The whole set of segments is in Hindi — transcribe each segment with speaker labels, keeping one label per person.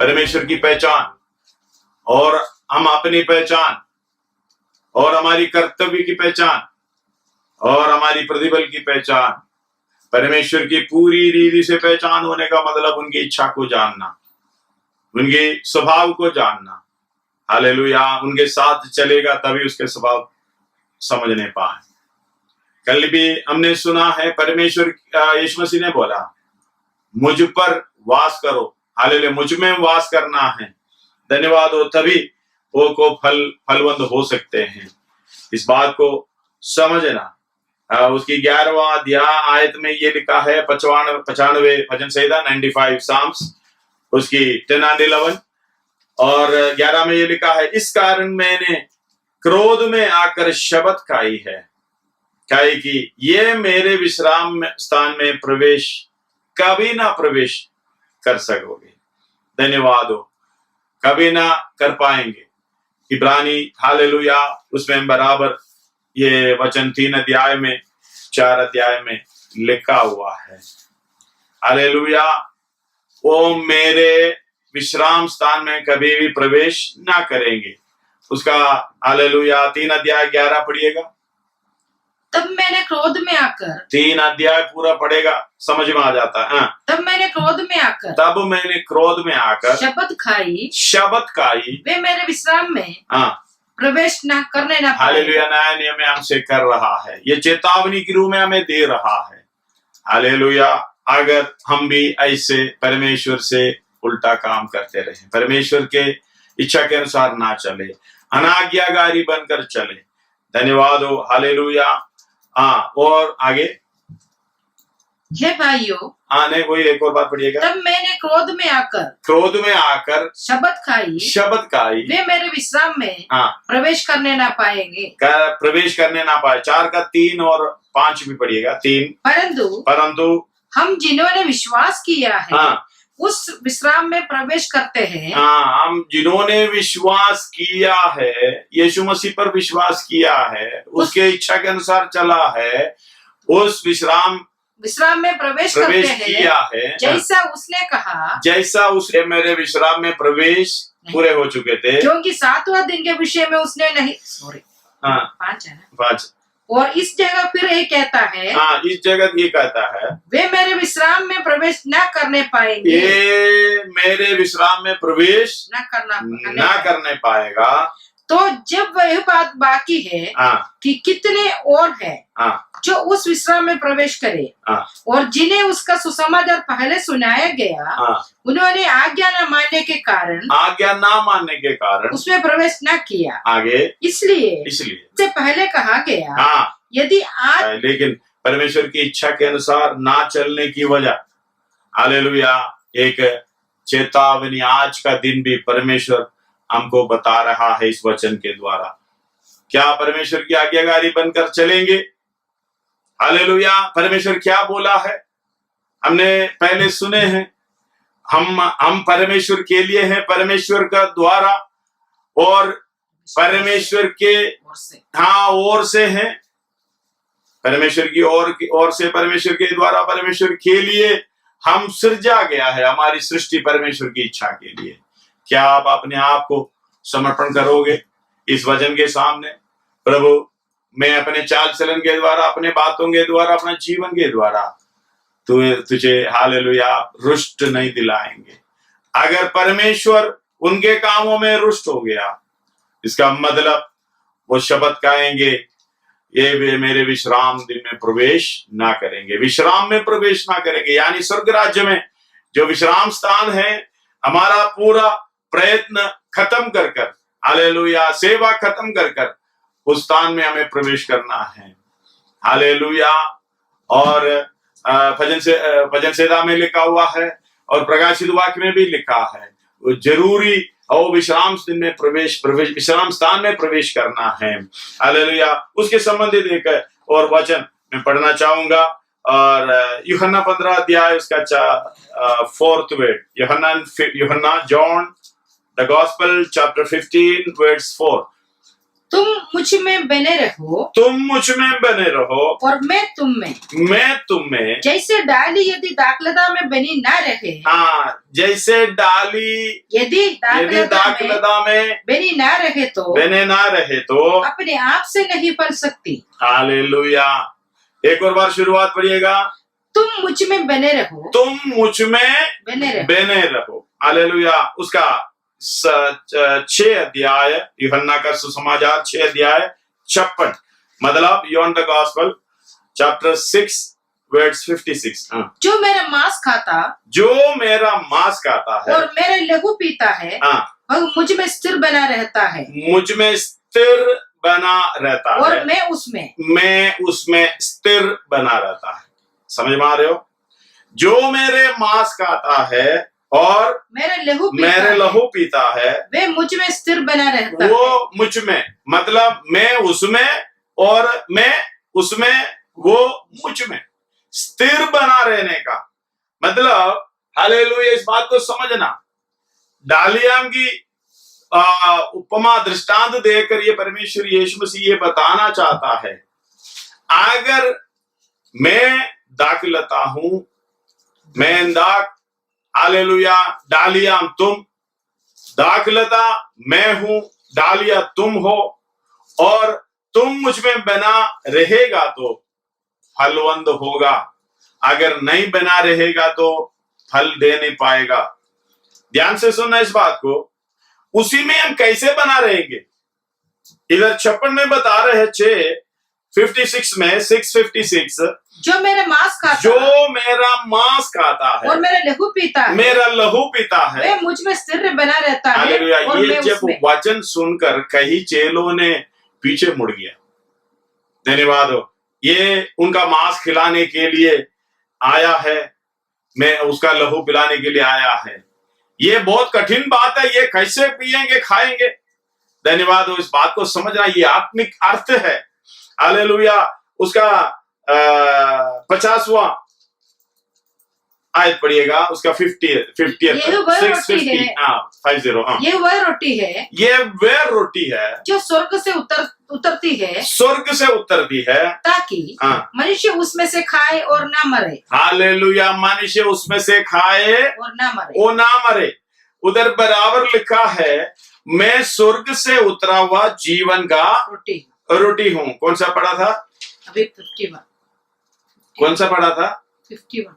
Speaker 1: परमेश्वर की पहचान और हम अपनी पहचान और हमारी कर्तव्य की पहचान और हमारी प्रतिबल की पहचान, परमेश्वर की पूरी रीति से पहचान होने का मतलब उनकी इच्छा को जानना, उनके स्वभाव को जानना। हालेलुया। उनके साथ चलेगा तभी उसके स्वभाव समझने पाए। कल भी हमने सुना है परमेश्वर यीशु मसीह ने बोला, मुझ पर वास करो। हालेलुया। मुझ में वास करना है, धन्यवाद हो, तभी वो को फलवंत हो सकते हैं। इस बात को समझना। उसकी 11वां अध्याय आयत में ये लिखा है, 95 भजन संहिता 95 साम्स, उसकी 10 and 11 और 11 में ये लिखा है, इस कारण मैंने क्रोध में आकर शब्द खाई है, खाई कि ये मेरे विश्राम स्थान में प्रवेश कभी ना प्रवेश कर सकोगे। धन्यवाद हो, कभी ना कर पाएंगे। इब्रानी हालेलुया उसमें बराबर ये वचन 3 अध्याय में 4 अध्याय में लिखा हुआ है। हालेलुया। वो मेरे विश्राम स्थान में कभी भी प्रवेश ना करेंगे। उसका हालेलुया 3 अध्याय 11 पढ़िएगा।
Speaker 2: तब मैंने क्रोध में आकर,
Speaker 1: 3 अध्याय पूरा पढ़ेगा, समझ में आ जाता है।
Speaker 2: तब मैंने क्रोध में आकर
Speaker 1: शब्द खाई
Speaker 2: वे मेरे विश्राम में प्रवेश न करने न पाए।
Speaker 1: हालेलुया। नया नियम हमसे कर रहा है, ये चेतावनी के रूप में हमें दे रहा है। हालेलुया। अगर हम भी ऐसे परमेश्वर से उल्टा काम करते रहे, परमेश्वर के इच्छा के अनुसार ना चले, अनाज्ञाकारी बनकर चले, धन्यवाद हो। हालेलुया। और आगे,
Speaker 2: हे भाइयों,
Speaker 1: नहीं कोई एक और बात पढ़िएगा।
Speaker 2: तब मैंने क्रोध में आकर
Speaker 1: शब्द खाई
Speaker 2: वे मेरे विश्राम में प्रवेश करने ना पाएंगे।
Speaker 1: प्रवेश करने ना पाए। 4 का 3 और 5 भी पढ़िएगा। 3 परंतु
Speaker 2: हम जिन्होंने विश्वास किया है उस विश्राम में प्रवेश करते हैं।
Speaker 1: हम जिन्होंने विश्वास किया है, यीशु मसीह पर विश्वास किया है, उसके इच्छा के अनुसार चला है, उस विश्राम में प्रवेश किया है।
Speaker 2: जैसा उसने कहा,
Speaker 1: जैसा उसने मेरे विश्राम में प्रवेश पूरे हो चुके थे,
Speaker 2: क्योंकि 7वां दिन के विषय में उसने नहीं 5 है ना
Speaker 1: 5।
Speaker 2: और इस जगह फिर ये कहता है,
Speaker 1: इस जगह ये कहता है,
Speaker 2: वे मेरे विश्राम में प्रवेश न करने पाएंगे।
Speaker 1: ये मेरे विश्राम में प्रवेश
Speaker 2: न
Speaker 1: करने पाएगा।
Speaker 2: तो जब वह बात बाकी है कि कितने और हैं जो उस विश्राम में प्रवेश करे, और जिन्हें उसका सुसमाचार पहले सुनाया गया, उन्होंने आज्ञा न मानने के कारण उसमें प्रवेश न किया।
Speaker 1: आगे
Speaker 2: इसलिए से पहले कहा गया, यदि आज,
Speaker 1: लेकिन परमेश्वर की इच्छा के अनुसार ना चलने की वजह, हालेलुया, एक चेतावनी आज का दिन भी परमेश्वर हमको बता रहा है इस वचन के द्वारा। क्या परमेश्वर की आज्ञाकारी बनकर चलेंगे? हालेलुया। परमेश्वर क्या बोला है हमने पहले सुने हैं। हम परमेश्वर के लिए हैं, परमेश्वर का द्वारा, और परमेश्वर के ओर से हैं, परमेश्वर की ओर से, परमेश्वर के द्वारा, परमेश्वर के लिए हम सृजा गया है। हमारी सृष्टि परमेश्वर की इच्छा के लिए। क्या आप अपने आप को समर्पण करोगे इस वचन के सामने? प्रभु, मैं अपने चाल चलन के द्वारा, अपने बातों के द्वारा, अपने जीवन के द्वारा तुझे हालेलुया रुष्ट नहीं दिलाएंगे। अगर परमेश्वर उनके कामों में रुष्ट हो गया, इसका मतलब वो शब्द कहेंगे, ये वे मेरे विश्राम दिन में प्रवेश ना करेंगे, विश्राम में प्रवेश ना करेंगे। यानी स्वर्ग राज्य में जो विश्राम स्थान है, हमारा पूरा प्रयत्न खत्म कर हालेलुया, सेवा खत्म कर उस स्थान में हमें प्रवेश करना है। हालेलुया। और भजन संहिता में लिखा हुआ है और प्रकाशित वाक्य में भी लिखा है, जरूरी और विश्राम दिन में प्रवेश विश्राम स्थान में प्रवेश करना है। हालेलुया। उसके संबंधित एक और वचन मैं पढ़ना चाहूंगा, और यूहन्ना 15 अध्याय उसका 4th word, Yuhanna John the gospel chapter 15 verse 4।
Speaker 2: तुम मुझ में बने रहो,
Speaker 1: तुम मुझ में बने रहो
Speaker 2: और मैं तुम में।
Speaker 1: जैसे
Speaker 2: डाली यदि दाखलता में बनी ना रहे,
Speaker 1: जैसे डाली
Speaker 2: यदि
Speaker 1: दाखलता में
Speaker 2: बनी ना रहे तो अपने आप से नहीं फल सकती।
Speaker 1: हालेलुया। एक और बार शुरुआत पढ़िएगा।
Speaker 2: तुम मुझ में बने रहो,
Speaker 1: तुम मुझ में बने रहो। हालेलुया। उसका 6 अध्याय यूहन्ना का सुसमाचार 6 अध्याय 56, मतलब यूहन्ना द गॉस्पेल चैप्टर 6 वर्स 56।
Speaker 2: जो मेरा मांस खाता है और मेरे लहू पीता है, वह मुझ में स्थिर बना रहता है, और मैं उसमें
Speaker 1: स्थिर बना रहता है। समझ में आ रहे हो? जो मेरे मांस खाता है और मेरे लहू पीता है,
Speaker 2: वे मुझ में स्थिर बना रहता है।
Speaker 1: वो मुझ में, मतलब मैं उसमें और मैं उसमें, वो मुझ में स्थिर बना रहने का मतलब। हालेलुया। इस बात को समझना। डालियाम की उपमा दृष्टांत देकर ये परमेश्वर यीशु मसीह ये बताना चाहता है, अगर मैं दाखलता हूं, मैं दाख, हालेलुया, डालियां तुम, दाखलता मैं हूं, डालिया तुम हो, और तुम मुझ में बना रहेगा तो फलवंत होगा, अगर नहीं बना रहेगा तो फल दे नहीं पाएगा। ध्यान से सुनना इस बात को। उसी में हम कैसे बना रहेंगे? इधर 56 में बता रहे हैं, 6:56 में 6:56, जो मेरा मांस खाता है
Speaker 2: और मेरा लहू पीता है,
Speaker 1: वे
Speaker 2: मुझ में स्थिर बना रहता है, और
Speaker 1: ये
Speaker 2: मैं
Speaker 1: जब वचन सुनकर कई चेलों ने पीछे मुड़ गया। धन्यवाद हो। ये उनका मांस खिलाने के लिए आया है, मैं उसका लहू पिलाने के लिए आया है। ये बहुत कठिन बात है, ये कैसे पिएंगे खाएंगे? धन्यवाद हो। इस बात को समझना, ये आत्मिक अर्थ है। हालेलुया। उसका 50वां आयत पढ़िएगा, उसका 50
Speaker 2: ये वह रोटी है जो स्वर्ग से उतरती है, ताकि मनुष्य उसमें से खाए और ना मरे।
Speaker 1: हालेलुया। मनुष्य उसमें से खाए और ना मरे। उधर बराबर लिखा है, मैं स्वर्ग से उतरा हुआ जीवन का रोटी हूँ। कौन सा पढ़ा था
Speaker 2: अभी? 51।
Speaker 1: कौन सा पढ़ा था?
Speaker 2: 51।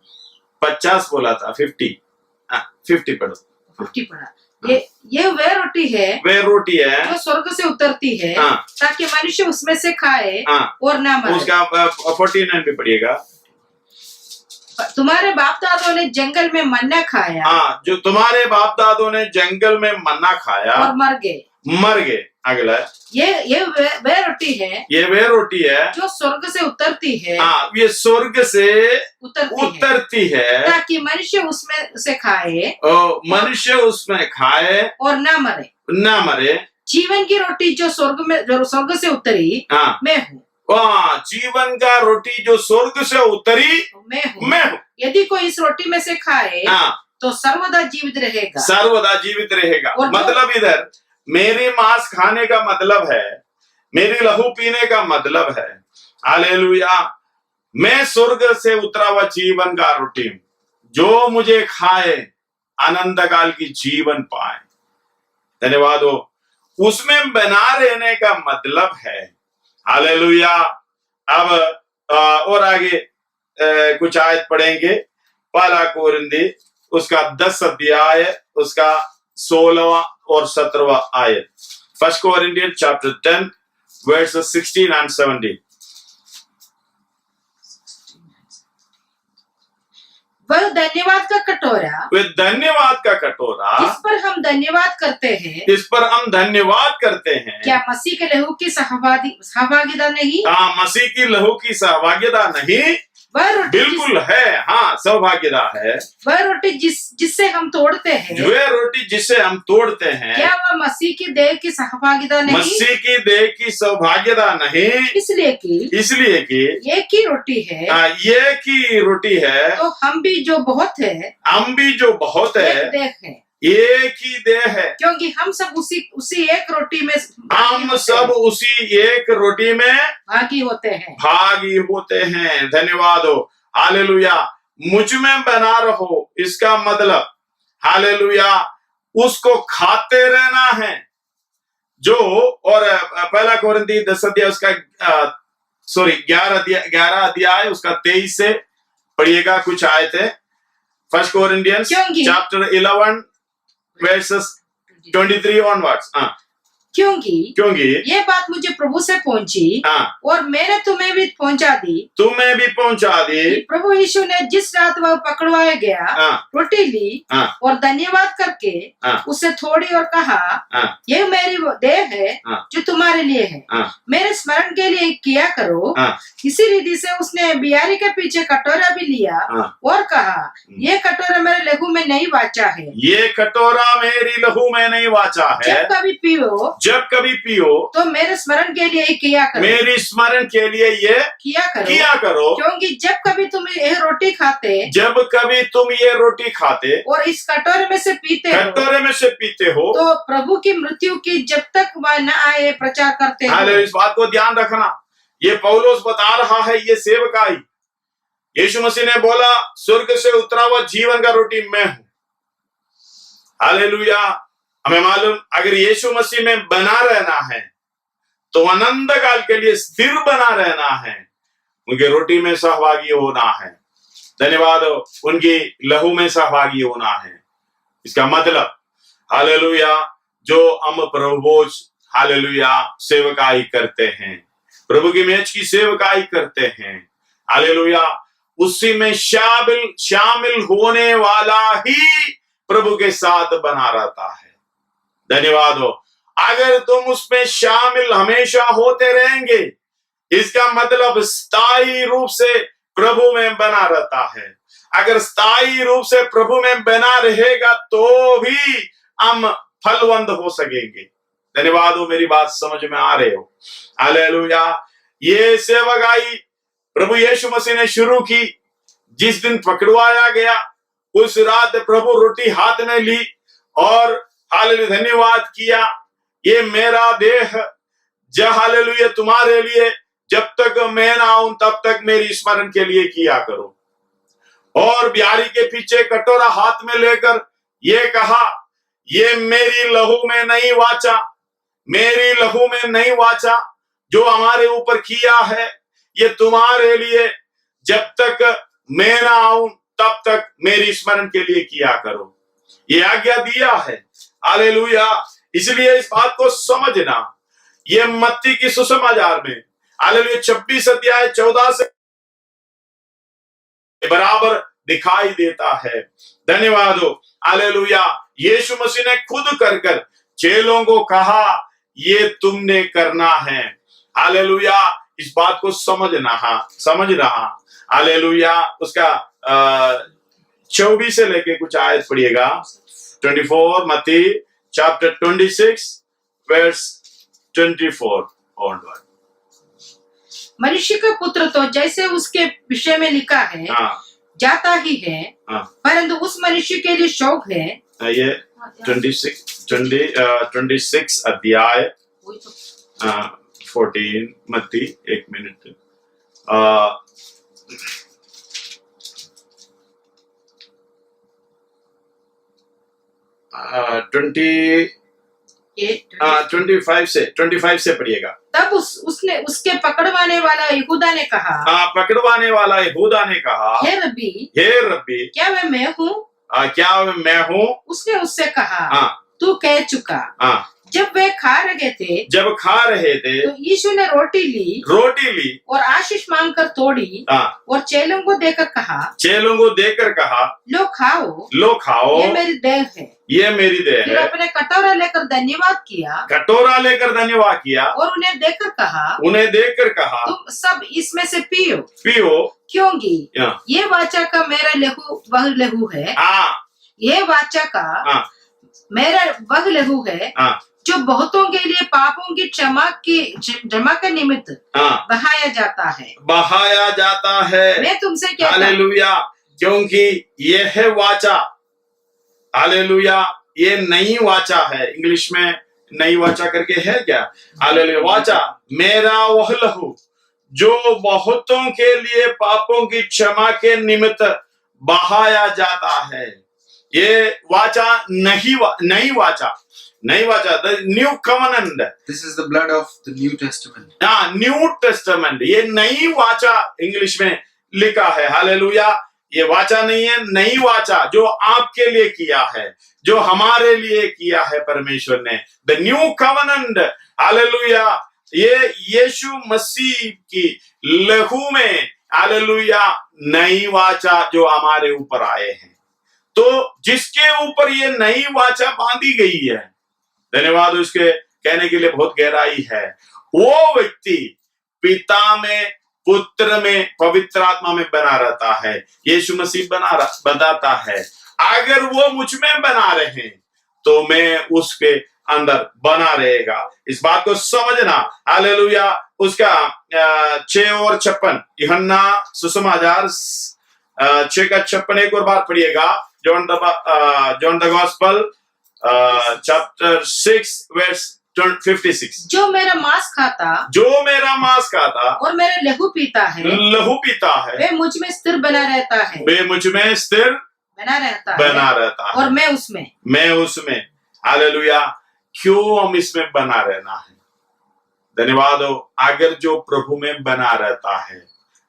Speaker 1: 50 बोला था, 50 पढ़ो।
Speaker 2: 50 पढ़ा। ये वह रोटी है जो स्वर्ग से उतरती है, ताकि मनुष्य उसमें से खाए और ना मरे।
Speaker 1: उसका 49 भी पढ़िएगा।
Speaker 2: तुम्हारे बाप दादों ने जंगल में मन्ना खाया,
Speaker 1: जो तुम्हारे बाप दादों ने जंगल में मन्ना खाया
Speaker 2: और मर गए।
Speaker 1: अगला,
Speaker 2: ये वह रोटी है जो स्वर्ग से उतरती है।
Speaker 1: ये स्वर्ग से उतरती है,
Speaker 2: ताकि मनुष्य उसमें से खाए, और ना मरे। जीवन की रोटी जो स्वर्ग से उतरी, मैं हूँ।
Speaker 1: जीवन का रोटी जो स्वर्ग से उतरी, मैं हूँ।
Speaker 2: यदि कोई इस रोटी में से खाए तो सर्वदा जीवित रहेगा।
Speaker 1: मतलब इधर मेरी मांस खाने का मतलब है, मेरी लहू पीने का मतलब है, हालेलुया, मैं स्वर्ग से उतरा हुआ जीवन का रोटी हूं। जो मुझे खाए अनंत काल की जीवन पाए। धन्यवाद हो। उसमें बना रहने का मतलब है, हालेलुया। अब और आगे कुछ आयत पढ़ेंगे। पहला कोरिन्थी उसका 10 अध्याय उसका 16वां और 17वां आयत। 1 Corinthians chapter 10 verses 16 and 17।
Speaker 2: वह धन्यवाद का कटोरा जिस पर हम धन्यवाद करते हैं, क्या मसीह के लहू की सहभागिता नहीं?
Speaker 1: मसीह की लहू की सहभागिता नहीं,
Speaker 2: वह रोटी
Speaker 1: बिल्कुल है। सौभाग्यता है।
Speaker 2: वह रोटी जिससे हम तोड़ते हैं, क्या वह मसीह की देह की सहभागिता नहीं?
Speaker 1: मसीह की देह की सौभाग्यता नहीं, इसलिए कि
Speaker 2: एक ही रोटी है,
Speaker 1: तो हम भी जो बहुत है,
Speaker 2: एक देह है।
Speaker 1: एक ही देह है,
Speaker 2: क्योंकि हम सब उसी एक रोटी में
Speaker 1: हम सब उसी एक रोटी में
Speaker 2: भागी होते हैं।
Speaker 1: धन्यवाद हो, हालेलुया। मुझ में बना रहो, इसका मतलब हालेलुया उसको खाते रहना है। जो और पहला कोरिन्थी 10 अध्याय उसका 11 अध्याय उसका 23 से पढ़िएगा, कुछ आए थे। First Corinthians chapter 11 verses 23 onwards.
Speaker 2: क्योंकि ये बात मुझे प्रभु से पहुंची और मैंने तुम्हें भी पहुंचा दी। प्रभु यीशु ने जिस रात वह पकड़वाया गया रोटी ली और धन्यवाद करके उसे थोड़ी और कहा, यह मेरी देह है जो तुम्हारे लिए है, मेरे स्मरण के लिए किया करो। इसी रीति से उसने बियारी के पीछे कटोरा भी लिया और कहा, ये कटोरा मेरे लहू में नहीं वाचा है,
Speaker 1: ये कटोरा मेरी लहू में नहीं वाचा है। जब कभी पियो
Speaker 2: तो मेरे स्मरण के लिए किया करो,
Speaker 1: मेरी स्मरण के लिए ये किया करो।
Speaker 2: क्योंकि जब कभी तुम ये रोटी खाते और इस कटोरे में से पीते हो तो प्रभु की मृत्यु की जब तक वह न आए प्रचार करते हो।
Speaker 1: इस बात को ध्यान रखना, ये पौलुस बता रहा है, ये सेवकाई। यीशु मसीह ने बोला, स्वर्ग से उतरा हुआ जीवन का रोटी मैं हूं। हालेलुया। हमें मालूम, अगर यीशु मसीह में बना रहना है तो अनंत काल के लिए स्थिर बना रहना है, उनके रोटी में सहभागी होना है। धन्यवाद, उनकी लहू में सहभागी होना है। इसका मतलब हालेलुया, जो हम प्रभु हालेलुया सेवकाई करते हैं, प्रभु की मेज की सेवकाई करते हैं, हालेलुया, उसी में शामिल होने वाला ही प्रभु के साथ बना रहता है। धन्यवाद हो। अगर तुम उसमें शामिल हमेशा होते रहेंगे, इसका मतलब स्थायी रूप से प्रभु में बना रहता है। अगर स्थायी रूप से प्रभु में बना रहेगा तो भी हम फलवंत हो सकेंगे। धन्यवाद हो, मेरी बात समझ में आ रहे हो। हालेलुया। ये सेवकाई प्रभु यीशु मसीह ने शुरू की। जिस दिन पकड़वाया गया उस रात प्रभु रोटी हाथ में ली और हालेलुया धन्यवाद किया, ये मेरा देह जो हालेलुया तुम्हारे लिए, जब तक मैं ना आऊं तब तक मेरी स्मरण के लिए किया करो। और बिहारी के पीछे कटोरा हाथ में लेकर ये कहा, ये मेरी लहू में नहीं वाचा, मेरी लहू में नहीं वाचा, जो हमारे ऊपर किया है ये तुम्हारे लिए, जब तक मैं ना आऊं तब तक मेरी स्मरण के लिए किया करो। ये आज्ञा दिया है। हालेलुया। इसलिए इस बात को समझना, ये मत्ती की सुसमाचार में हालेलुया 26 अध्याय 14 से बराबर दिखाई देता है। धन्यवाद हो। हालेलुया। यीशु मसीह ने खुद कर चेलों को कहा, ये तुमने करना है। हालेलुया। इस बात को समझ रहा। हालेलुया। उसका 24 से लेके कुछ आयत पढ़िएगा। 24 मत्ती चैप्टर 26 वर्स 24 ऑनवर्ड।
Speaker 2: मनुष्य का पुत्र तो जैसे उसके विषय में लिखा है जाता ही है, परंतु उस मनुष्य के लिए शोक है।
Speaker 1: ये 26 अध्याय 14 मत्ती, एक मिनट, 25 से पढ़िएगा।
Speaker 2: तब उसने उसके पकड़वाने वाला यहूदा ने कहा, हे रब्बी, क्या मैं हूँ? उसने उससे कहा, तू कह चुका। जब वे खा रहे थे तो यीशु ने रोटी ली और आशीष मांगकर तोड़ी और चेलों को देकर कहा, लो खाओ, ये मेरी देह है। फिर अपने कटोरा लेकर धन्यवाद किया और उन्हें देकर कहा, तुम सब इसमें से पियो, क्योंकि ये वाचा का मेरा लहू वह लहू है। ये वाचा का मेरा वह लहू है जो बहुतों के लिए पापों की क्षमा के निमित्त बहाया जाता है। मैं तुमसे कहता हूं,
Speaker 1: हालेलुया। क्योंकि यह वाचा हालेलुया ये नई वाचा है। इंग्लिश में नई वाचा करके है क्या? हालेलुया। वाचा मेरा वह लहू जो बहुतों के लिए पापों की क्षमा के निमित्त बहाया जाता है। ये वाचा नई वाचा, the new covenant.
Speaker 3: This is the blood of the New Testament.
Speaker 1: New testament, ये नई वाचा इंग्लिश में लिखा है। हालेलुया। ये वाचा नहीं है, नई वाचा जो आपके लिए किया है, जो हमारे लिए किया है परमेश्वर ने। The new covenant, hallelujah. ये यीशु मसीह की लहू में, हालेलुया, नई वाचा जो हमारे ऊपर आए हैं। तो जिसके ऊपर ये नई वाचा बांधी गई है, धन्यवाद उसके कहने के लिए बहुत गहराई है। वो व्यक्ति पिता में, पुत्र में, पवित्र आत्मा में बना रहता है। यीशु मसीह बताता है अगर वो मुझ में बना रहे तो मैं उसके अंदर बना रहेगा। इस बात को समझना। हालेलुया। उसका 6 और 56, यूहन्ना सुसमाचार 6 का 56 एक और बार पढ़िएगा। John the gospel chapter 6 verse 56।
Speaker 2: जो मेरा मांस खाता और मेरा लहू पीता है, वे मुझ में स्थिर बना रहता है,
Speaker 1: वे मुझ में स्थिर
Speaker 2: बना रहता है और मैं उसमें।
Speaker 1: हालेलुया। क्यों हम इसमें बना रहना है? धन्यवाद हो। अगर जो प्रभु में बना रहता है,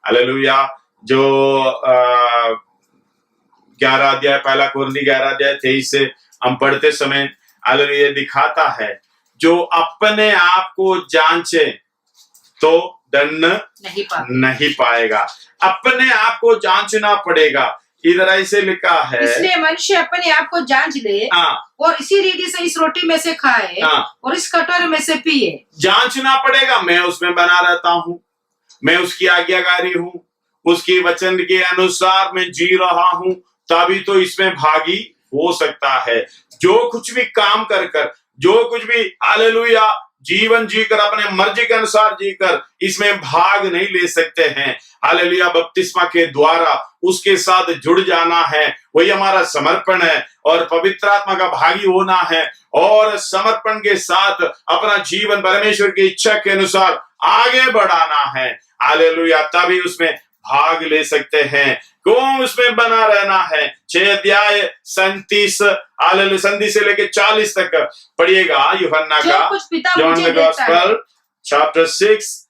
Speaker 1: हालेलुया, जो 11 अध्याय, पहला कुरिन्थी 11 अध्याय 23 से हम पढ़ते समय, हालेलुया, दिखाता है जो अपने आप को जांचे तो दंड नहीं पाएगा। अपने आप को जांचना पड़ेगा। इधर ऐसे लिखा है,
Speaker 2: इसलिए मनुष्य अपने आप को जांच ले और इसी रीति से इस रोटी में से खाए और इस कटोरे में से पिए।
Speaker 1: जांचना पड़ेगा। मैं उसमें बना रहता हूँ, मैं उसकी आज्ञाकारी हूँ, उसकी वचन के अनुसार मैं जी रहा हूँ, तभी तो इसमें भागी हो सकता है। जो कुछ भी काम कर जो कुछ भी, हालेलुया, जीवन जीकर अपने मर्जी के अनुसार जीकर इसमें भाग नहीं ले सकते हैं। हालेलुया। बपतिस्मा के द्वारा उसके साथ जुड़ जाना है, वही हमारा समर्पण है और पवित्र आत्मा का भागी होना है और समर्पण के साथ अपना जीवन परमेश्वर की इच्छा के अनुसार आगे बढ़ाना है। हालेलुया। तभी उसमें भाग ले सकते हैं। कौन उसमें बना रहना है? 6 अध्याय 37 से लेके 40 तक पढ़िएगा। यूहन्ना का John the gospel chapter 6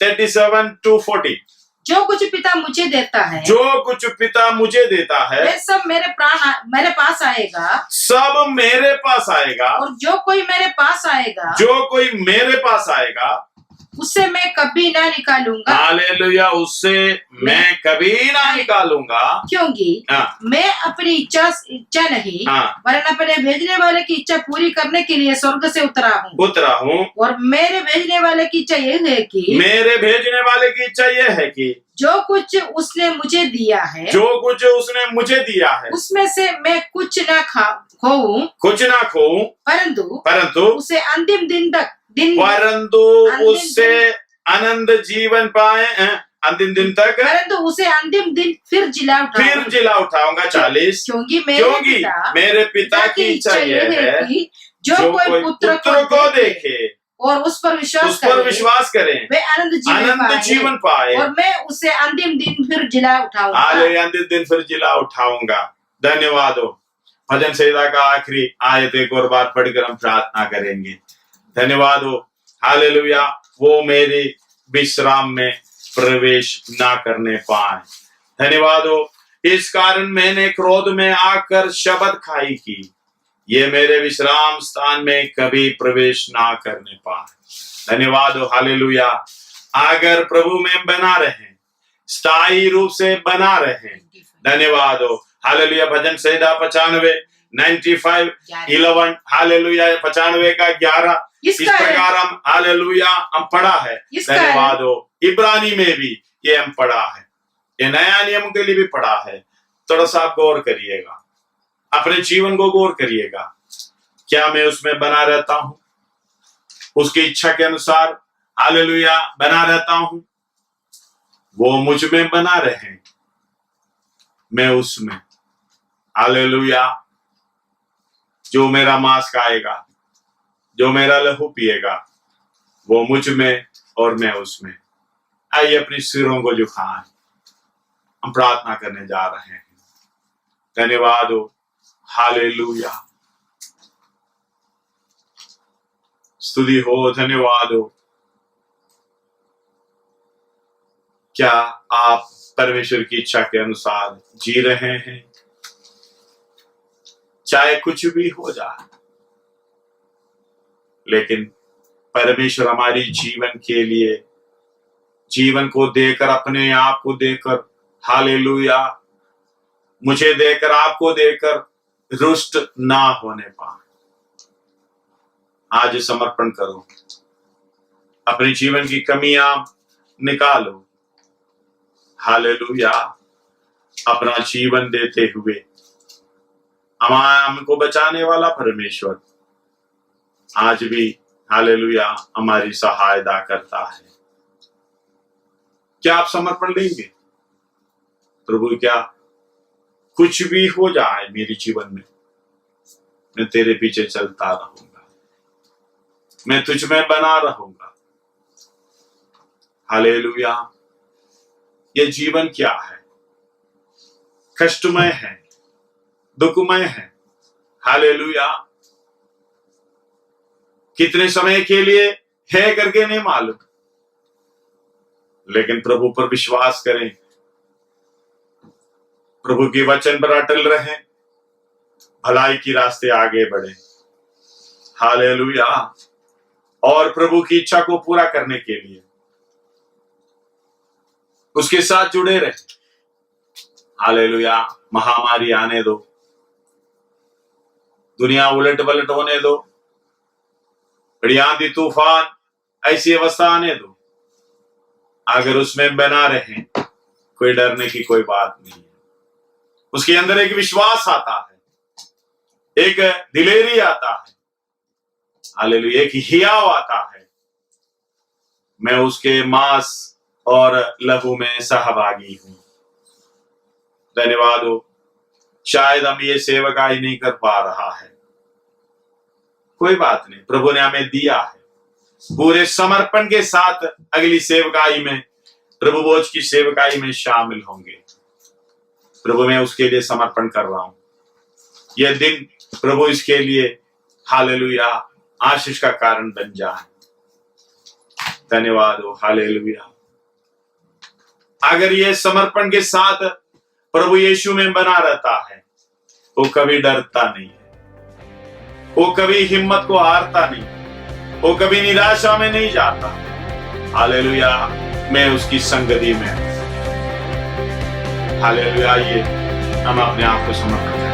Speaker 1: 37 to 40।
Speaker 2: जो कुछ पिता मुझे देता है, वे सब मेरे पास आएगा, और जो कोई मेरे पास आएगा उससे मैं कभी ना निकालूंगा।
Speaker 1: हालेलुया। उससे मैं कभी ना निकालूंगा,
Speaker 2: क्योंकि मैं अपनी इच्छा नहीं वरन अपने भेजने वाले की इच्छा पूरी करने के लिए स्वर्ग से उतरा हूँ। और मेरे भेजने वाले की इच्छा ये है कि जो कुछ उसने मुझे दिया है, उसमें से मैं कुछ ना खोऊं, परंतु उसे अंतिम दिन तक
Speaker 1: उससे अनंत जीवन पाए, अंतिम दिन तक,
Speaker 2: परंतु उसे अंतिम दिन फिर जिला
Speaker 1: उठाऊंगा। 40।
Speaker 2: क्योंकि
Speaker 1: मेरे पिता की इच्छा यह है कि जो कोई पुत्र को देखे
Speaker 2: और उस पर विश्वास करे
Speaker 1: वे अनंत जीवन पाए
Speaker 2: और मैं उसे अंतिम दिन फिर जिला
Speaker 1: उठाऊंगा। धन्यवाद हो। भजन संहिता का आखिरी आयत एक और बार पढ़कर हम प्रार्थना करेंगे। धन्यवाद हो। हालेलुया। वो मेरे विश्राम में प्रवेश ना करने पाए। धन्यवाद हो। इस कारण मैंने क्रोध में आकर शपथ खाई कि ये मेरे विश्राम स्थान में कभी प्रवेश ना करने पाए। धन्यवाद हो। हालेलुया। अगर प्रभु में बना रहे, स्थायी रूप से बना रहे, धन्यवाद हो। हालेलुया। भजन संहिता 95:11 हालेलुया 95 का 11 इस प्रकार हम हालेलुया हम पढ़ा है। धन्यवाद हो। इब्रानी में भी ये हम पढ़ा है, ये नया नियम के लिए भी पढ़ा है। थोड़ा सा आप गौर करिएगा, अपने जीवन को गौर करिएगा। क्या मैं उसमें बना रहता हूं, उसकी इच्छा के अनुसार हालेलुया बना रहता हूं? वो मुझ में बना रहे, मैं उसमें। हालेलुया। जो मेरा मांस खाएगा, जो मेरा लहू पिएगा, वो मुझ में और मैं उसमें। आइए अपने सिरों को झुकाएं, हम प्रार्थना करने जा रहे हैं। धन्यवाद हो, हालेलुया, स्तुति हो, धन्यवाद हो। क्या आप परमेश्वर की इच्छा के अनुसार जी रहे हैं? चाहे कुछ भी हो जाए, लेकिन परमेश्वर हमारी जीवन के लिए, जीवन को देकर, अपने आप को देकर, हालेलुया, मुझे देकर, आपको देकर रुष्ट ना होने पाए। आज समर्पण करो, अपने जीवन की कमियां निकालो, हालेलुया, अपना जीवन देते हुए हमको बचाने वाला परमेश्वर आज भी, हालेलुया, हमारी सहायता करता है। क्या आप समर्पण लेंगे? प्रभु, क्या कुछ भी हो जाए मेरे जीवन में, मैं तेरे पीछे चलता रहूंगा, मैं तुझ में बना रहूंगा। हालेलुया। ये जीवन क्या है? कष्टमय है, दुखमय है। हालेलुया। कितने समय के लिए है करके नहीं मालूम, लेकिन प्रभु पर विश्वास करें, प्रभु के वचन पर अटल रहें, भलाई की रास्ते आगे बढ़े। हालेलुया। और प्रभु की इच्छा को पूरा करने के लिए उसके साथ जुड़े रहे। हालेलुया। महामारी आने दो, दुनिया उलट पलट होने दो, बड़ी आंधी तूफान, ऐसी अवस्था आने दो, अगर उसमें बना रहे, कोई डरने की कोई बात नहीं है। उसके अंदर एक विश्वास आता है, एक दिलेरी आता है, हालेलुया, एक हियाव आता है। मैं उसके मांस और लहू में सहभागी हूं। धन्यवाद हो। शायद हम ये सेवकाई नहीं कर पा रहा है, कोई बात नहीं, प्रभु ने हमें दिया है। पूरे समर्पण के साथ अगली सेवकाई में, प्रभु भोज की सेवकाई में शामिल होंगे। प्रभु, मैं उसके लिए समर्पण कर रहा हूं। यह दिन प्रभु इसके लिए, हालेलुया, आशीष का कारण बन जाए। धन्यवाद हो, हालेलुया। अगर ये समर्पण के साथ प्रभु यीशु में बना रहता है, वो कभी डरता नहीं है, वो कभी हिम्मत को हारता नहीं, वो कभी निराशा में नहीं जाता। हालेलुया। मैं उसकी संगति में। हालेलुया। ये हम अपने आप को समर्पण